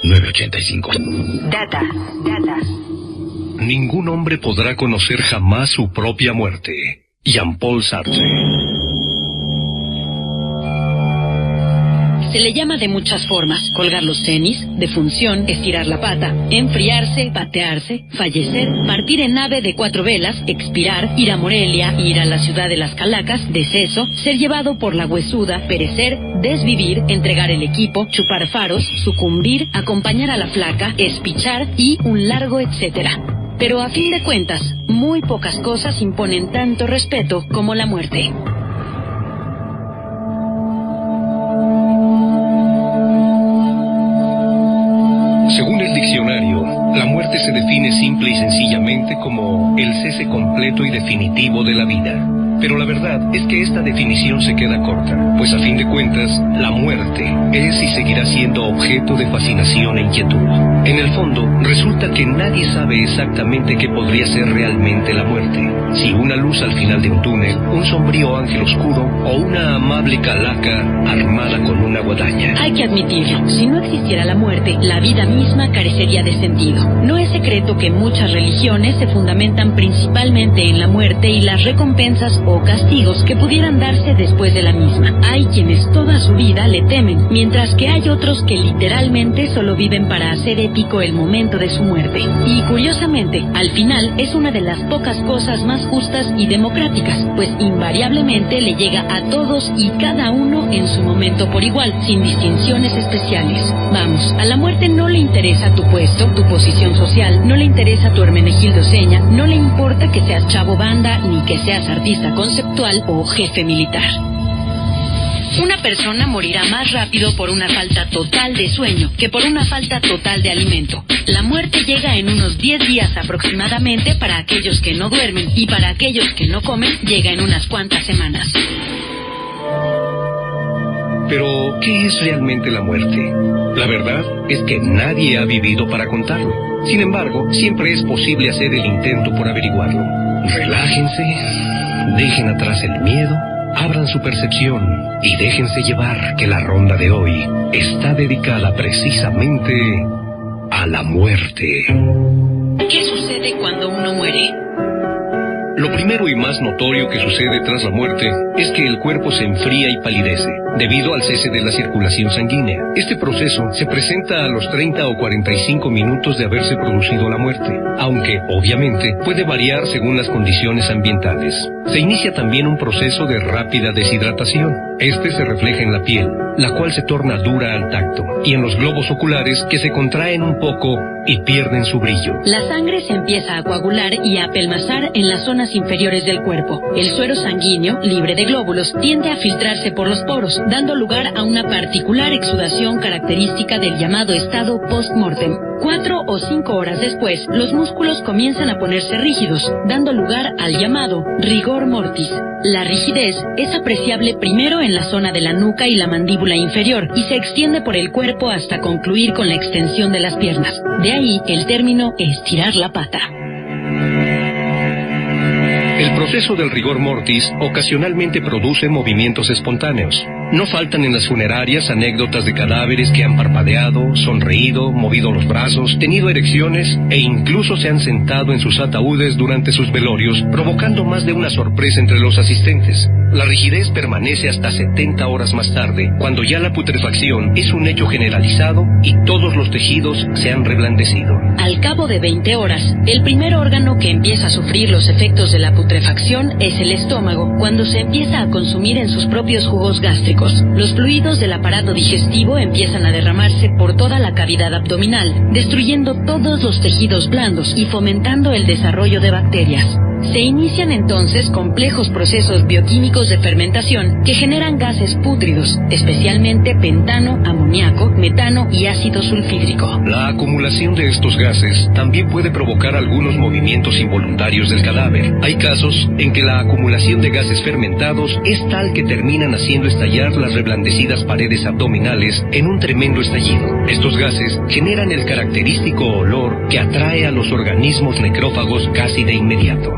985. Data. Ningún hombre podrá conocer jamás su propia muerte. Jean-Paul Sartre. Se le llama de muchas formas: colgar los tenis, defunción, estirar la pata, enfriarse, patearse, fallecer, partir en nave de 4 velas, expirar, ir a Morelia, ir a la ciudad de las Calacas, deceso, ser llevado por la huesuda, perecer, desvivir, entregar el equipo, chupar faros, sucumbir, acompañar a la flaca, espichar y un largo etcétera. Pero a fin de cuentas, muy pocas cosas imponen tanto respeto como la muerte. Según el diccionario, la muerte se define simple y sencillamente como el cese completo y definitivo de la vida. Pero la verdad es que esta definición se queda corta, pues a fin de cuentas, la muerte es y seguirá siendo objeto de fascinación e inquietud. En el fondo, resulta que nadie sabe exactamente qué podría ser realmente la muerte. Si una luz al final de un túnel, un sombrío ángel oscuro o una amable calaca armada con una guadaña. Hay que admitirlo, si no existiera la muerte, la vida misma carecería de sentido. No es secreto que muchas religiones se fundamentan principalmente en la muerte y las recompensas o castigos que pudieran darse después de la misma. Hay quienes toda su vida le temen, mientras que hay otros que literalmente solo viven para hacer épico el momento de su muerte. Y curiosamente, al final es una de las pocas cosas más justas y democráticas, pues invariablemente le llega a todos y cada uno en su momento por igual, sin distinciones especiales. Vamos, a la muerte no le interesa tu puesto, tu posición social, no le interesa tu Hermenegildo Seña, no le importa que seas chavo banda, ni que seas artista conceptual o jefe militar. Una persona morirá más rápido por una falta total de sueño que por una falta total de alimento. La muerte llega en unos 10 días aproximadamente para aquellos que no duermen, y para aquellos que no comen llega en unas cuantas semanas. Pero, ¿qué es realmente la muerte? La verdad es que nadie ha vivido para contarlo. Sin embargo, siempre es posible hacer el intento por averiguarlo. Relájense, dejen atrás el miedo, abran su percepción y déjense llevar, que la ronda de hoy está dedicada precisamente a la muerte. ¿Qué sucede cuando uno muere? Lo primero y más notorio que sucede tras la muerte es que el cuerpo se enfría y palidece, debido al cese de la circulación sanguínea. Este proceso se presenta a los 30 o 45 minutos de haberse producido la muerte, aunque, obviamente, puede variar según las condiciones ambientales. Se inicia también un proceso de rápida deshidratación. Este se refleja en la piel, la cual se torna dura al tacto, y en los globos oculares, que se contraen un poco y pierden su brillo. La sangre se empieza a coagular y a apelmazar en las zonas inferiores del cuerpo. El suero sanguíneo, libre de glóbulos, tiende a filtrarse por los poros, dando lugar a una particular exudación característica del llamado estado post-mortem. 4 o 5 horas después, los músculos comienzan a ponerse rígidos, dando lugar al llamado rigor mortis. La rigidez es apreciable primero en la zona de la nuca y la mandíbula inferior, y se extiende por el cuerpo hasta concluir con la extensión de las piernas. De ahí el término estirar la pata. El proceso del rigor mortis ocasionalmente produce movimientos espontáneos. No faltan en las funerarias anécdotas de cadáveres que han parpadeado, sonreído, movido los brazos, tenido erecciones e incluso se han sentado en sus ataúdes durante sus velorios, provocando más de una sorpresa entre los asistentes. La rigidez permanece hasta 70 horas más tarde, cuando ya la putrefacción es un hecho generalizado y todos los tejidos se han reblandecido. Al cabo de 20 horas, el primer órgano que empieza a sufrir los efectos de la putrefacción es el estómago, cuando se empieza a consumir en sus propios jugos gástricos. Los fluidos del aparato digestivo empiezan a derramarse por toda la cavidad abdominal, destruyendo todos los tejidos blandos y fomentando el desarrollo de bacterias. Se inician entonces complejos procesos bioquímicos de fermentación que generan gases pútridos, especialmente pentano, amoníaco, metano y ácido sulfídrico. La acumulación de estos gases también puede provocar algunos movimientos involuntarios del cadáver. Hay casos en que la acumulación de gases fermentados es tal que terminan haciendo estallar las reblandecidas paredes abdominales en un tremendo estallido. Estos gases generan el característico olor que atrae a los organismos necrófagos casi de inmediato.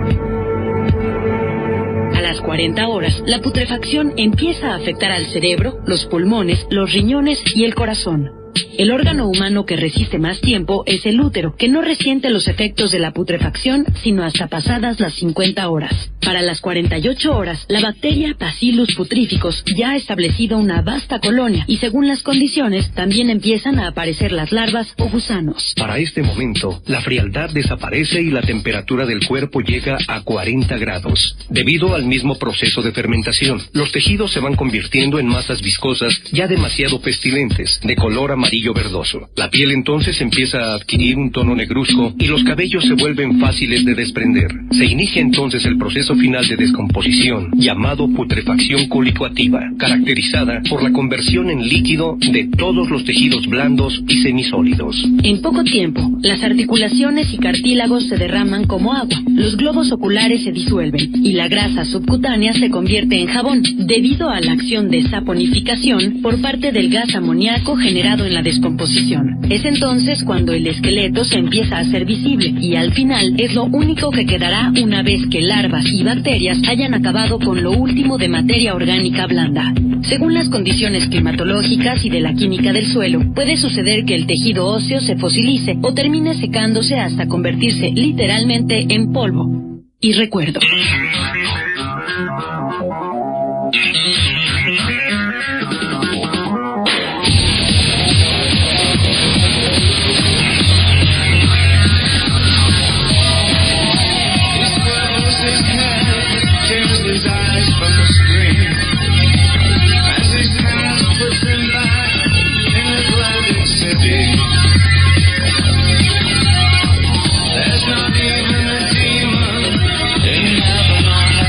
A las 40 horas, la putrefacción empieza a afectar al cerebro, los pulmones, los riñones y el corazón. El órgano humano que resiste más tiempo es el útero, que no resiente los efectos de la putrefacción sino hasta pasadas las 50 horas. Para las 48 horas, la bacteria Bacillus putrificus ya ha establecido una vasta colonia y según las condiciones también empiezan a aparecer las larvas o gusanos. Para este momento, la frialdad desaparece y la temperatura del cuerpo llega a 40 grados. Debido al mismo proceso de fermentación, los tejidos se van convirtiendo en masas viscosas ya demasiado pestilentes, de color amarillo verdoso. La piel entonces empieza a adquirir un tono negruzco y los cabellos se vuelven fáciles de desprender. Se inicia entonces el proceso final de descomposición, llamado putrefacción colicoactiva, caracterizada por la conversión en líquido de todos los tejidos blandos y semisólidos. En poco tiempo, las articulaciones y cartílagos se derraman como agua, los globos oculares se disuelven y la grasa subcutánea se convierte en jabón, debido a la acción de saponificación por parte del gas amoníaco generado en la descomposición. Es entonces cuando el esqueleto se empieza a hacer visible y al final es lo único que quedará una vez que larvas y bacterias hayan acabado con lo último de materia orgánica blanda. Según las condiciones climatológicas y de la química del suelo, puede suceder que el tejido óseo se fosilice o termine secándose hasta convertirse literalmente en polvo y recuerdo. There's not even a demon in heaven on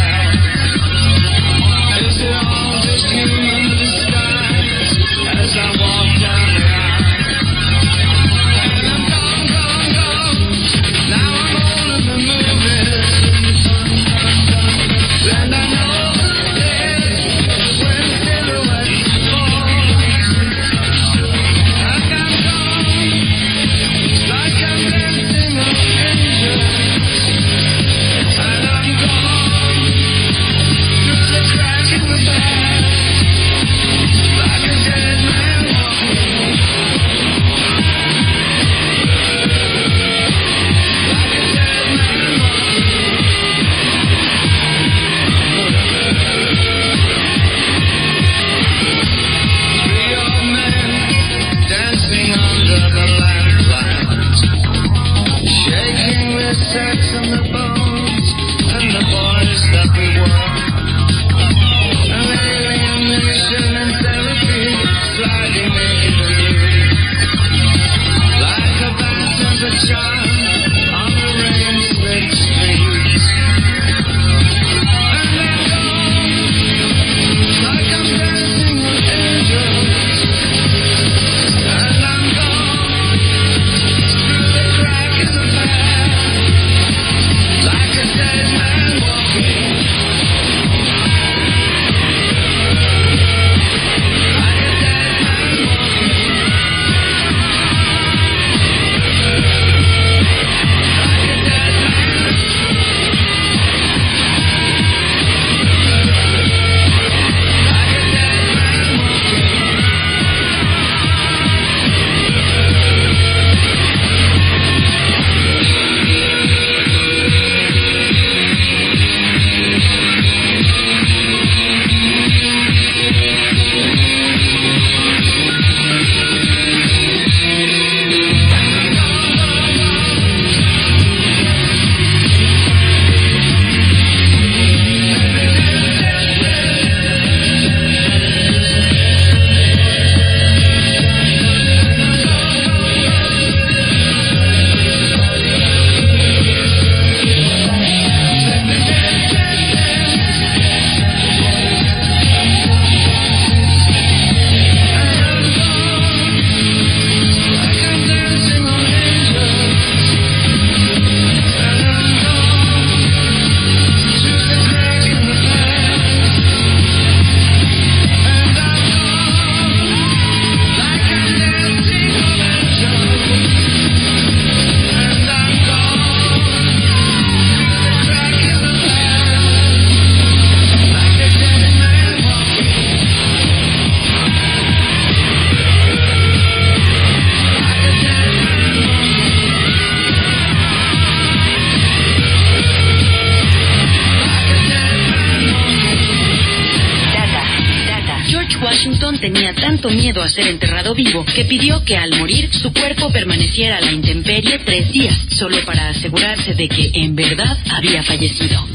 tenía tanto miedo a ser enterrado vivo que pidió que al morir su cuerpo permaneciera a la intemperie 3 días, solo para asegurarse de que en verdad había fallecido.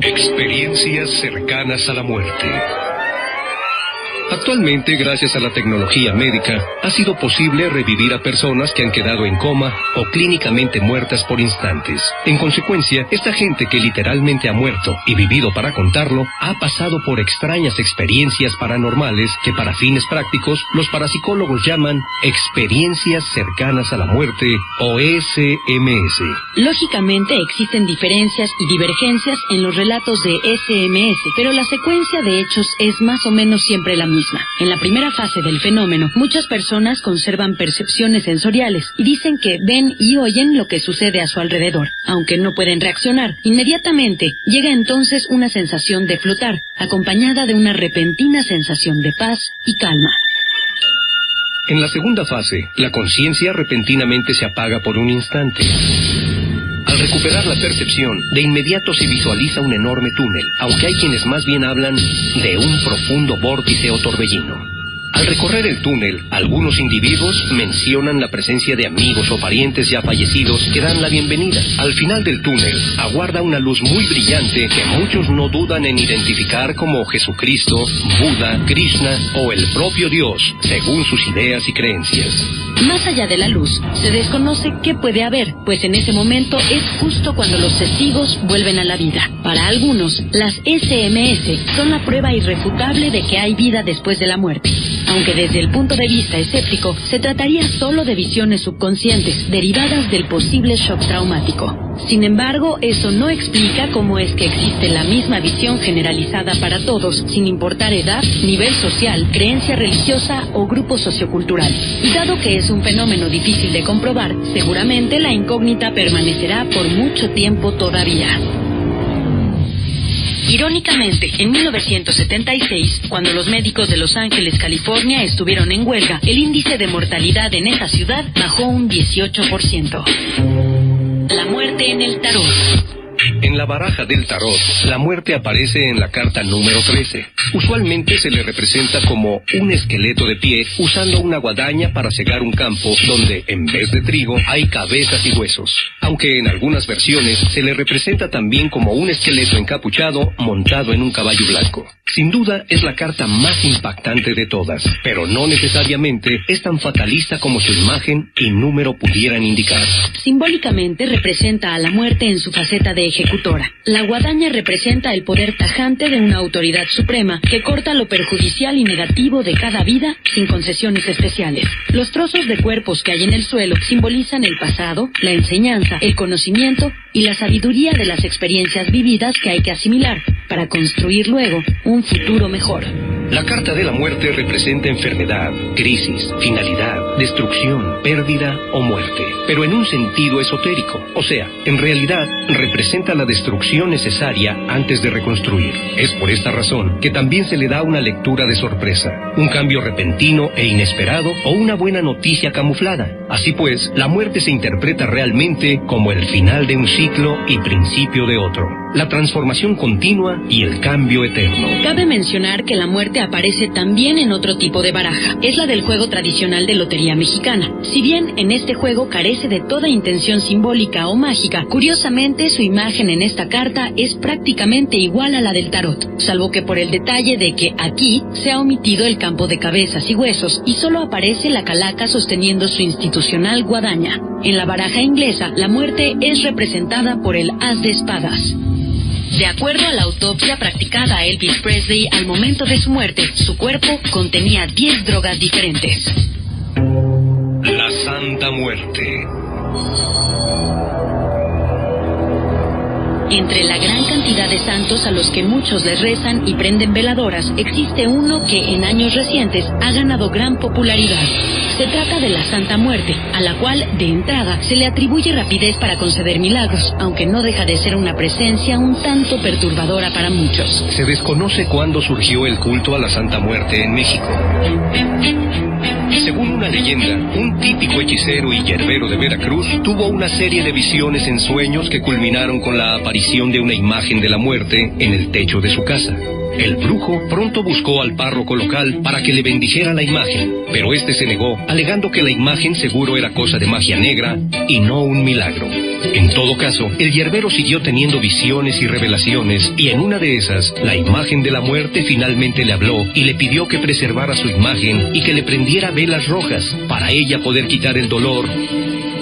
Experiencias cercanas a la muerte. Actualmente, gracias a la tecnología médica, ha sido posible revivir a personas que han quedado en coma o clínicamente muertas por instantes. En consecuencia, esta gente que literalmente ha muerto y vivido para contarlo, ha pasado por extrañas experiencias paranormales que para fines prácticos los parapsicólogos llaman experiencias cercanas a la muerte o SMS. Lógicamente existen diferencias y divergencias en los relatos de SMS, pero la secuencia de hechos es más o menos siempre la misma. En la primera fase del fenómeno, muchas personas conservan percepciones sensoriales y dicen que ven y oyen lo que sucede a su alrededor. Aunque no pueden reaccionar, inmediatamente llega entonces una sensación de flotar, acompañada de una repentina sensación de paz y calma. En la segunda fase, la conciencia repentinamente se apaga por un instante. Al recuperar la percepción, de inmediato se visualiza un enorme túnel, aunque hay quienes más bien hablan de un profundo vórtice o torbellino. Al recorrer el túnel, algunos individuos mencionan la presencia de amigos o parientes ya fallecidos que dan la bienvenida. Al final del túnel, aguarda una luz muy brillante que muchos no dudan en identificar como Jesucristo, Buda, Krishna o el propio Dios, según sus ideas y creencias. Más allá de la luz, se desconoce qué puede haber, pues en ese momento es justo cuando los testigos vuelven a la vida. Para algunos, las SMS son la prueba irrefutable de que hay vida después de la muerte. Aunque desde el punto de vista escéptico, se trataría solo de visiones subconscientes derivadas del posible shock traumático. Sin embargo, eso no explica cómo es que existe la misma visión generalizada para todos, sin importar edad, nivel social, creencia religiosa o grupo sociocultural. Y dado que es un fenómeno difícil de comprobar, seguramente la incógnita permanecerá por mucho tiempo todavía. Irónicamente, en 1976, cuando los médicos de Los Ángeles, California, estuvieron en huelga, el índice de mortalidad en esa ciudad bajó un 18%. La muerte en el tarot. En la baraja del tarot, la muerte aparece en la carta número 13. Usualmente se le representa como un esqueleto de pie usando una guadaña para cegar un campo donde, en vez de trigo, hay cabezas y huesos. Aunque en algunas versiones se le representa también como un esqueleto encapuchado montado en un caballo blanco. Sin duda es la carta más impactante de todas, pero no necesariamente es tan fatalista como su imagen y número pudieran indicar. Simbólicamente representa a la muerte en su faceta de ejecutora. La guadaña representa el poder tajante de una autoridad suprema que corta lo perjudicial y negativo de cada vida sin concesiones especiales. Los trozos de cuerpos que hay en el suelo simbolizan el pasado, la enseñanza, el conocimiento y la sabiduría de las experiencias vividas que hay que asimilar para construir luego un futuro mejor. La carta de la muerte representa enfermedad, crisis, finalidad, destrucción, pérdida o muerte, pero en un sentido esotérico. O sea, en realidad representa la destrucción necesaria antes de reconstruir. Es por esta razón que también se le da una lectura de sorpresa, un cambio repentino e inesperado o una buena noticia camuflada. Así pues, la muerte se interpreta realmente como el final de un ciclo y principio de otro, la transformación continua y el cambio eterno. Cabe mencionar que la muerte aparece también en otro tipo de baraja. Es la del juego tradicional de lotería mexicana. Si bien en este juego carece de toda intención simbólica o mágica, curiosamente su imagen en esta carta es prácticamente igual a la del tarot, salvo que por el detalle de que aquí se ha omitido el campo de cabezas y huesos y solo aparece la calaca sosteniendo su institucional guadaña. En la baraja inglesa, la muerte es representada por el as de espadas. De acuerdo a la autopsia practicada a Elvis Presley al momento de su muerte, su cuerpo contenía 10 drogas diferentes. La Santa Muerte. Entre la gran cantidad de santos a los que muchos les rezan y prenden veladoras, existe uno que en años recientes ha ganado gran popularidad. Se trata de la Santa Muerte, a la cual, de entrada, se le atribuye rapidez para conceder milagros, aunque no deja de ser una presencia un tanto perturbadora para muchos. Se desconoce cuándo surgió el culto a la Santa Muerte en México. Según una leyenda, un típico hechicero y yerbero de Veracruz tuvo una serie de visiones en sueños que culminaron con la aparición de una imagen de la muerte en el techo de su casa. El brujo pronto buscó al párroco local para que le bendijera la imagen, pero este se negó, alegando que la imagen seguro era cosa de magia negra y no un milagro. En todo caso, el hierbero siguió teniendo visiones y revelaciones, y en una de esas, la imagen de la muerte finalmente le habló y le pidió que preservara su imagen y que le prendiera velas rojas para ella poder quitar el dolor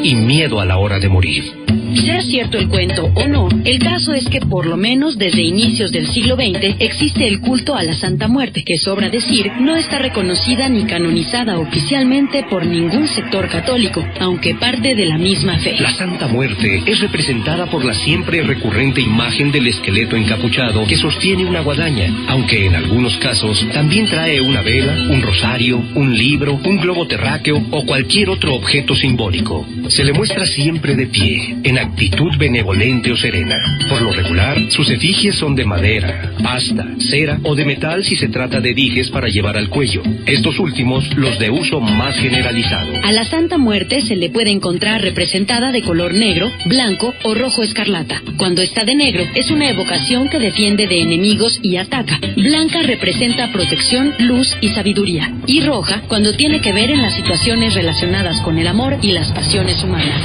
y miedo a la hora de morir. Sea cierto el cuento o no, el caso es que por lo menos desde inicios del siglo XX existe el culto a la Santa Muerte, que sobra decir no está reconocida ni canonizada oficialmente por ningún sector católico, aunque parte de la misma fe. La Santa Muerte es representada por la siempre recurrente imagen del esqueleto encapuchado que sostiene una guadaña, aunque en algunos casos también trae una vela, un rosario, un libro, un globo terráqueo o cualquier otro objeto simbólico. Se le muestra siempre de pie, en actitud benevolente o serena. Por lo regular, sus efigies son de madera, pasta, cera o de metal si se trata de dijes para llevar al cuello. Estos últimos, los de uso más generalizado. A la Santa Muerte se le puede encontrar representada de color negro, blanco o rojo escarlata. Cuando está de negro, es una evocación que defiende de enemigos y ataca. Blanca representa protección, luz y sabiduría. Y roja, cuando tiene que ver en las situaciones relacionadas con el amor y las pasiones humanas.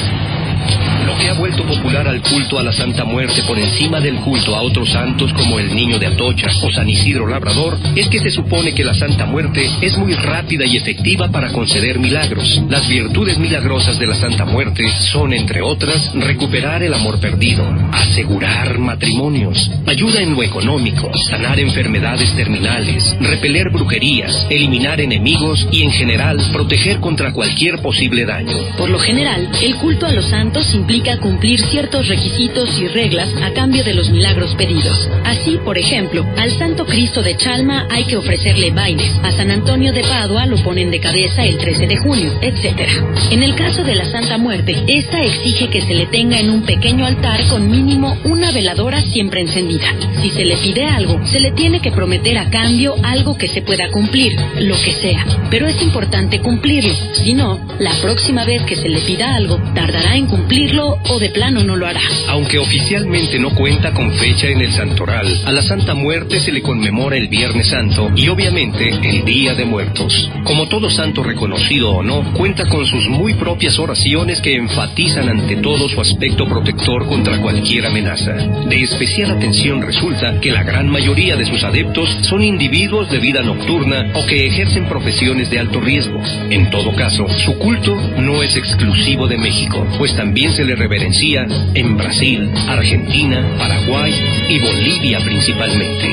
Lo que ha vuelto popular al culto a la Santa Muerte por encima del culto a otros santos como el Niño de Atocha o San Isidro Labrador es que se supone que la Santa Muerte es muy rápida y efectiva para conceder milagros. Las virtudes milagrosas de la Santa Muerte son, entre otras, recuperar el amor perdido, asegurar matrimonios, ayuda en lo económico, sanar enfermedades terminales, repeler brujerías, eliminar enemigos y, en general, proteger contra cualquier posible daño. Por lo general, el culto a los santos implica cumplir ciertos requisitos y reglas a cambio de los milagros pedidos. Así, por ejemplo, al Santo Cristo de Chalma hay que ofrecerle bailes, a San Antonio de Padua lo ponen de cabeza el 13 de junio, etc. En el caso de la Santa Muerte, esta exige que se le tenga en un pequeño altar con mínimo una veladora siempre encendida. Si se le pide algo, se le tiene que prometer a cambio algo que se pueda cumplir, lo que sea. Pero es importante cumplirlo, si no, la próxima vez que se le pida algo, tardará en cumplirlo o de plano no lo hará. Aunque oficialmente no cuenta con fecha en el santoral, a la Santa Muerte se le conmemora el Viernes Santo y obviamente el Día de Muertos. Como todo santo reconocido o no, cuenta con sus muy propias oraciones que enfatizan ante todo su aspecto protector contra cualquier amenaza. De especial atención resulta que la gran mayoría de sus adeptos son individuos de vida nocturna o que ejercen profesiones de alto riesgo. En todo caso, su culto no es exclusivo de México, pues también se le reverencia en Brasil, Argentina, Paraguay y Bolivia principalmente.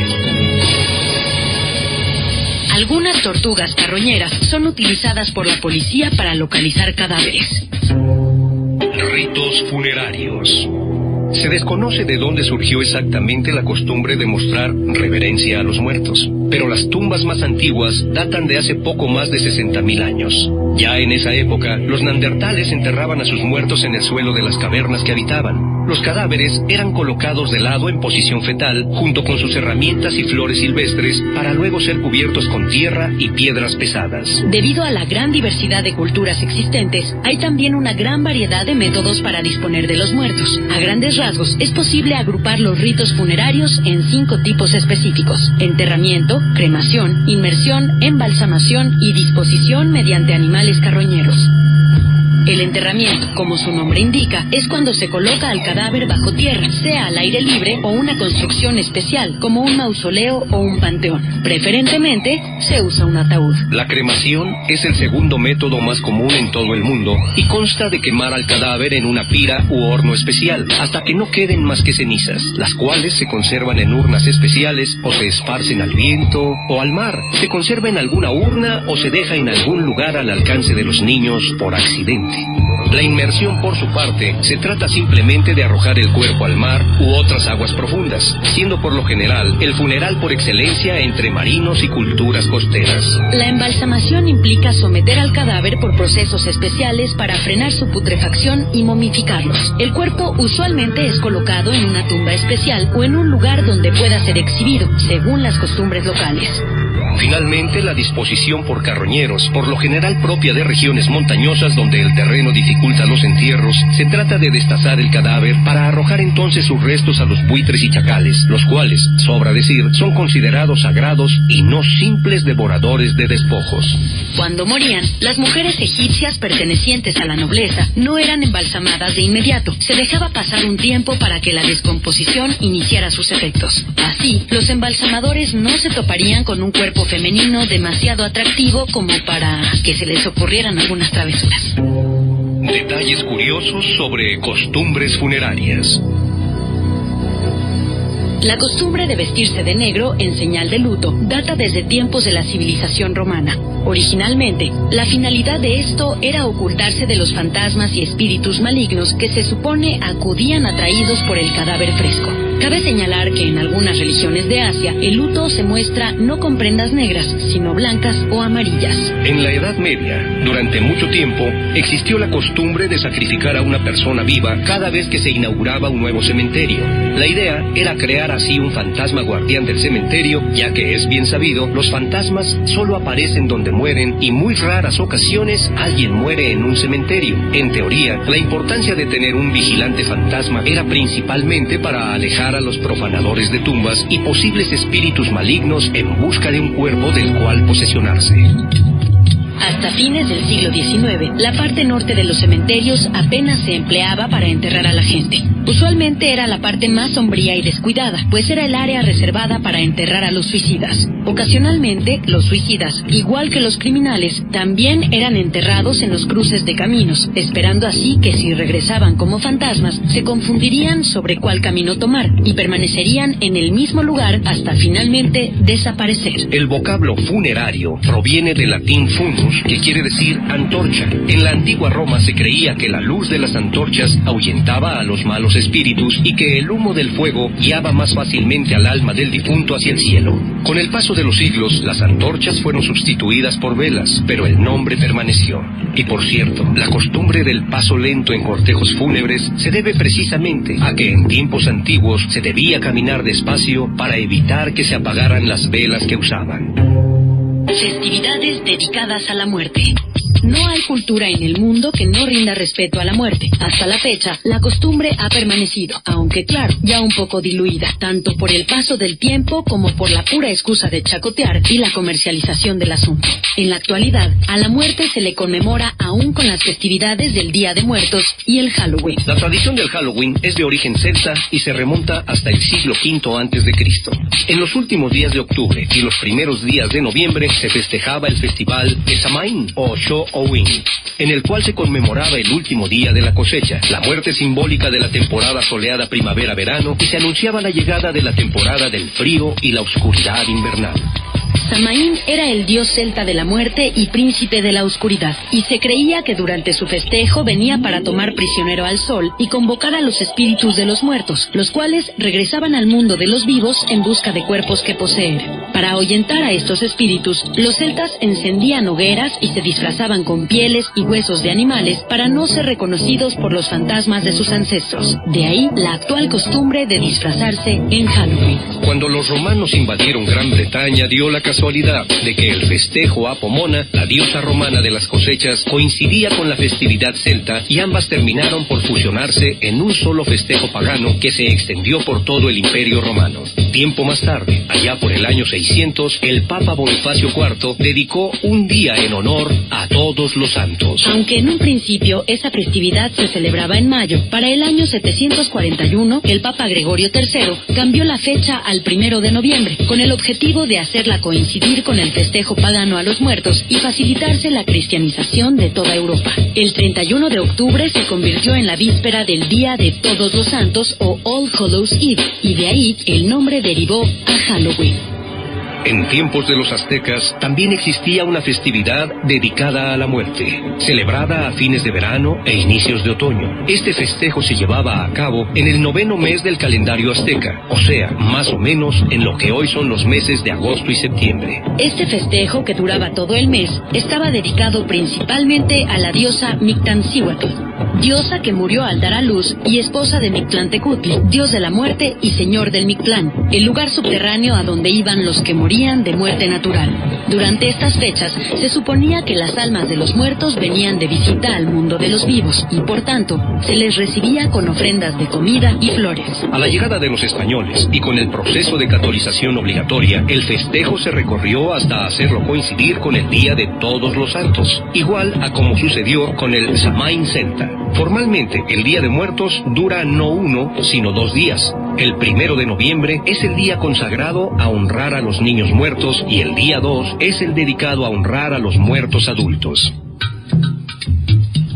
Algunas tortugas carroñeras son utilizadas por la policía para localizar cadáveres. Ritos funerarios. Se desconoce de dónde surgió exactamente la costumbre de mostrar reverencia a los muertos, pero las tumbas más antiguas datan de hace poco más de 60.000 años. Ya en esa época, los neandertales enterraban a sus muertos en el suelo de las cavernas que habitaban. Los cadáveres eran colocados de lado en posición fetal, junto con sus herramientas y flores silvestres, para luego ser cubiertos con tierra y piedras pesadas. Debido a la gran diversidad de culturas existentes, hay también una gran variedad de métodos para disponer de los muertos. A grandes rasgos, es posible agrupar los ritos funerarios en 5 tipos específicos: enterramiento, cremación, inmersión, embalsamación y disposición mediante animales carroñeros. El enterramiento, como su nombre indica, es cuando se coloca al cadáver bajo tierra, sea al aire libre o una construcción especial, como un mausoleo o un panteón. Preferentemente, se usa un ataúd. La cremación es el segundo método más común en todo el mundo y consta de quemar al cadáver en una pira u horno especial, hasta que no queden más que cenizas, las cuales se conservan en urnas especiales o se esparcen al viento o al mar. Se conserva en alguna urna o se deja en algún lugar al alcance de los niños por accidente. La inmersión, por su parte, se trata simplemente de arrojar el cuerpo al mar u otras aguas profundas, siendo por lo general el funeral por excelencia entre marinos y culturas costeras. La embalsamación implica someter al cadáver por procesos especiales para frenar su putrefacción y momificarlos. El cuerpo usualmente es colocado en una tumba especial o en un lugar donde pueda ser exhibido, según las costumbres locales. Finalmente, la disposición por carroñeros, por lo general propia de regiones montañosas donde el terreno dificulta los entierros, se trata de destazar el cadáver para arrojar entonces sus restos a los buitres y chacales, los cuales, sobra decir, son considerados sagrados y no simples devoradores de despojos. Cuando morían, las mujeres egipcias pertenecientes a la nobleza no eran embalsamadas de inmediato. Se dejaba pasar un tiempo para que la descomposición iniciara sus efectos. Así, los embalsamadores no se toparían con un cuerpo femenino demasiado atractivo como para que se les ocurrieran algunas travesuras. Detalles curiosos sobre costumbres funerarias. La costumbre de vestirse de negro en señal de luto data desde tiempos de la civilización romana. Originalmente, la finalidad de esto era ocultarse de los fantasmas y espíritus malignos que se supone acudían atraídos por el cadáver fresco. Cabe señalar que en algunas religiones de Asia, el luto se muestra no con prendas negras, sino blancas o amarillas. En la Edad Media, durante mucho tiempo, existió la costumbre de sacrificar a una persona viva cada vez que se inauguraba un nuevo cementerio. La idea era crear así un fantasma guardián del cementerio, ya que es bien sabido, los fantasmas solo aparecen donde mueren y muy raras ocasiones alguien muere en un cementerio. En teoría, la importancia de tener un vigilante fantasma era principalmente para alejar a los profanadores de tumbas y posibles espíritus malignos en busca de un cuerpo del cual posesionarse. Hasta fines del siglo XIX, la parte norte de los cementerios apenas se empleaba para enterrar a la gente. Usualmente era la parte más sombría y descuidada, pues era el área reservada para enterrar a los suicidas. Ocasionalmente, los suicidas, igual que los criminales, también eran enterrados en los cruces de caminos, esperando así que si regresaban como fantasmas, se confundirían sobre cuál camino tomar y permanecerían en el mismo lugar hasta finalmente desaparecer. El vocablo funerario proviene del latín funus, que quiere decir antorcha. En la antigua Roma se creía que la luz de las antorchas ahuyentaba a los malos espíritus y que el humo del fuego guiaba más fácilmente al alma del difunto hacia el cielo. Con el paso de los siglos, las antorchas fueron sustituidas por velas, pero el nombre permaneció. Y por cierto, la costumbre del paso lento en cortejos fúnebres se debe precisamente a que en tiempos antiguos se debía caminar despacio para evitar que se apagaran las velas que usaban. Festividades dedicadas a la muerte. No hay cultura en el mundo que no rinda respeto a la muerte. Hasta la fecha, la costumbre ha permanecido, aunque claro, ya un poco diluida, tanto por el paso del tiempo como por la pura excusa de chacotear y la comercialización del asunto. En la actualidad, a la muerte se le conmemora aún con las festividades del Día de Muertos y el Halloween. La tradición del Halloween es de origen celta y se remonta hasta el siglo V a.C. En los últimos días de octubre y los primeros días de noviembre se festejaba el festival de Samhain o Halloween, en el cual se conmemoraba el último día de la cosecha, la muerte simbólica de la temporada soleada primavera-verano, y se anunciaba la llegada de la temporada del frío y la oscuridad invernal. Samhain era el dios celta de la muerte y príncipe de la oscuridad, y se creía que durante su festejo venía para tomar prisionero al sol y convocar a los espíritus de los muertos, los cuales regresaban al mundo de los vivos en busca de cuerpos que poseer. Para ahuyentar a estos espíritus, los celtas encendían hogueras y se disfrazaban con pieles y huesos de animales para no ser reconocidos por los fantasmas de sus ancestros. De ahí la actual costumbre de disfrazarse en Halloween. Cuando los romanos invadieron Gran Bretaña, dio la casualidad de que el festejo a Pomona, la diosa romana de las cosechas, coincidía con la festividad celta y ambas terminaron por fusionarse en un solo festejo pagano que se extendió por todo el Imperio Romano. Tiempo más tarde, allá por el año 600, el Papa Bonifacio IV dedicó un día en honor a todos los santos. Aunque en un principio esa festividad se celebraba en mayo, para el año 741 el Papa Gregorio III cambió la fecha al 1 de noviembre, con el objetivo de hacerla coincidir con el festejo pagano a los muertos y facilitarse la cristianización de toda Europa. El 31 de octubre se convirtió en la víspera del Día de Todos los Santos o All Hallows Eve, y de ahí el nombre derivó a Halloween. En tiempos de los aztecas también existía una festividad dedicada a la muerte, celebrada a fines de verano e inicios de otoño. Este festejo se llevaba a cabo en el 9º mes del calendario azteca, o sea, más o menos en lo que hoy son los meses de agosto y septiembre. Este festejo, que duraba todo el mes, estaba dedicado principalmente a la diosa Mictancíhuatl, diosa que murió al dar a luz y esposa de Mictlantecutli, dios de la muerte y señor del Mictlán, el lugar subterráneo a donde iban los que morían de muerte natural. Durante estas fechas se suponía que las almas de los muertos venían de visita al mundo de los vivos y por tanto se les recibía con ofrendas de comida y flores. A la llegada de los españoles y con el proceso de catolización obligatoria, el festejo se recorrió hasta hacerlo coincidir con el Día de Todos los Santos, igual a como sucedió con el Samain Senta. Formalmente, el Día de Muertos dura no 1, sino 2 días. El 1 de noviembre es el día consagrado a honrar a los niños muertos y el día 2 es el dedicado a honrar a los muertos adultos.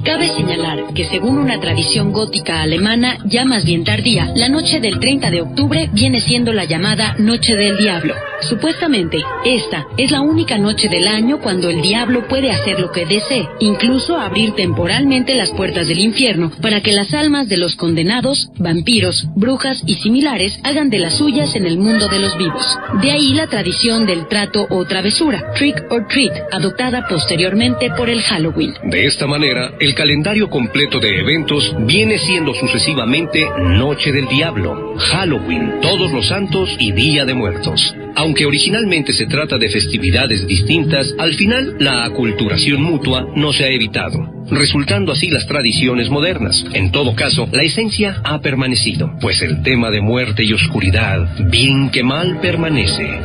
Cabe señalar que según una tradición gótica alemana, ya más bien tardía, la noche del 30 de octubre viene siendo la llamada Noche del Diablo. Supuestamente, esta es la única noche del año cuando el diablo puede hacer lo que desee, incluso abrir temporalmente las puertas del infierno para que las almas de los condenados, vampiros, brujas y similares hagan de las suyas en el mundo de los vivos. De ahí la tradición del trato o travesura, trick or treat, adoptada posteriormente por el Halloween. De esta manera, el calendario completo de eventos viene siendo sucesivamente Noche del Diablo, Halloween, Todos los Santos y Día de Muertos. Aunque originalmente se trata de festividades distintas, al final la aculturación mutua no se ha evitado, resultando así las tradiciones modernas. En todo caso, la esencia ha permanecido, pues el tema de muerte y oscuridad, bien que mal, permanece.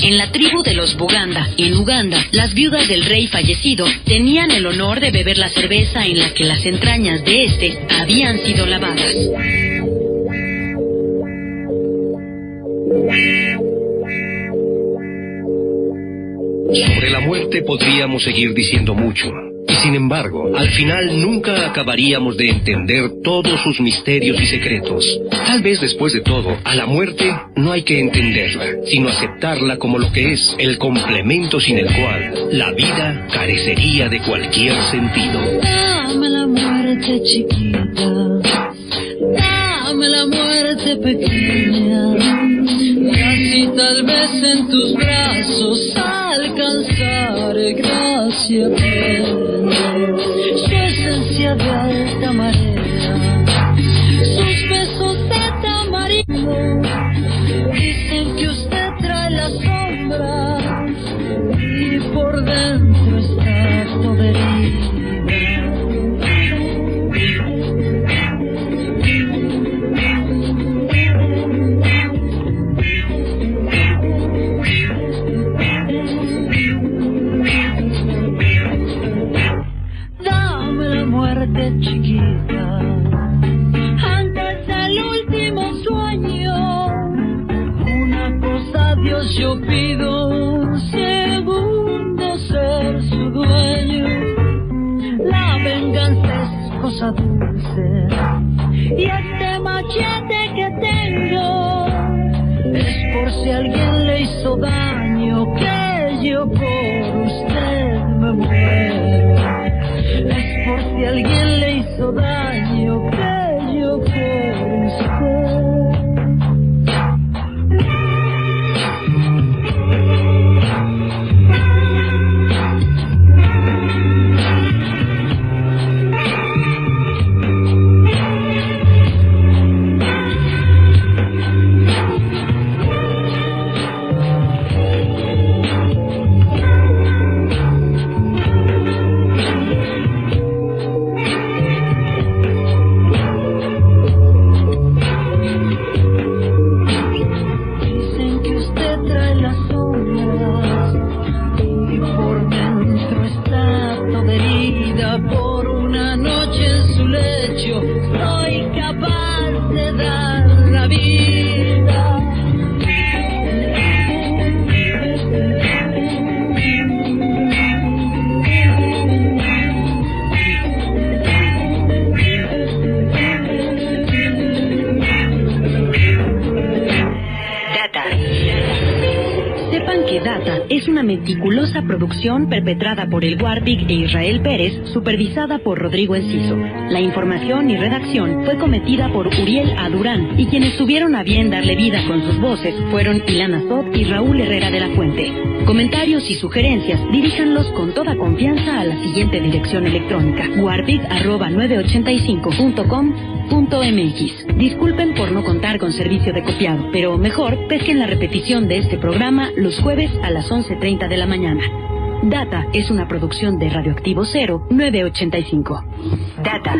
En la tribu de los Buganda, en Uganda, las viudas del rey fallecido tenían el honor de beber la cerveza en la que las entrañas de este habían sido lavadas. Sobre la muerte podríamos seguir diciendo mucho. Y sin embargo, al final nunca acabaríamos de entender todos sus misterios y secretos. Tal vez después de todo, a la muerte no hay que entenderla, sino aceptarla como lo que es, el complemento sin el cual la vida carecería de cualquier sentido. Dame la muerte chiquita, dame la muerte pequeña, y así tal vez en tus brazos alcanzaré gracia plena. Su esencia de alta marea, sus besos de tamarindo, dicen que usted trae la sombra y por dentro está todo herido. Chiquita, antes del último sueño, una cosa a Dios yo pido, un segundo ser su dueño. La venganza es cosa dulce y este machete que tengo es por si alguien le hizo daño, que yo por usted me muero. Es por si alguien le hizo daño, que yo por usted. una meticulosa producción perpetrada por el Warpig e Israel Pérez, supervisada por Rodrigo Enciso. La información y redacción fue cometida por Uriel A. Durán, y quienes tuvieron a bien darle vida con sus voces fueron Ilana Sot y Raúl Herrera de la Fuente. Comentarios y sugerencias, diríjanlos con toda confianza a la siguiente dirección electrónica: warpig@985.com.mx. Disculpen por no contar con servicio de copiado, pero mejor pesquen la repetición de este programa los jueves a las 11:30 de la mañana. Data es una producción de Radioactivo 0 985. Data.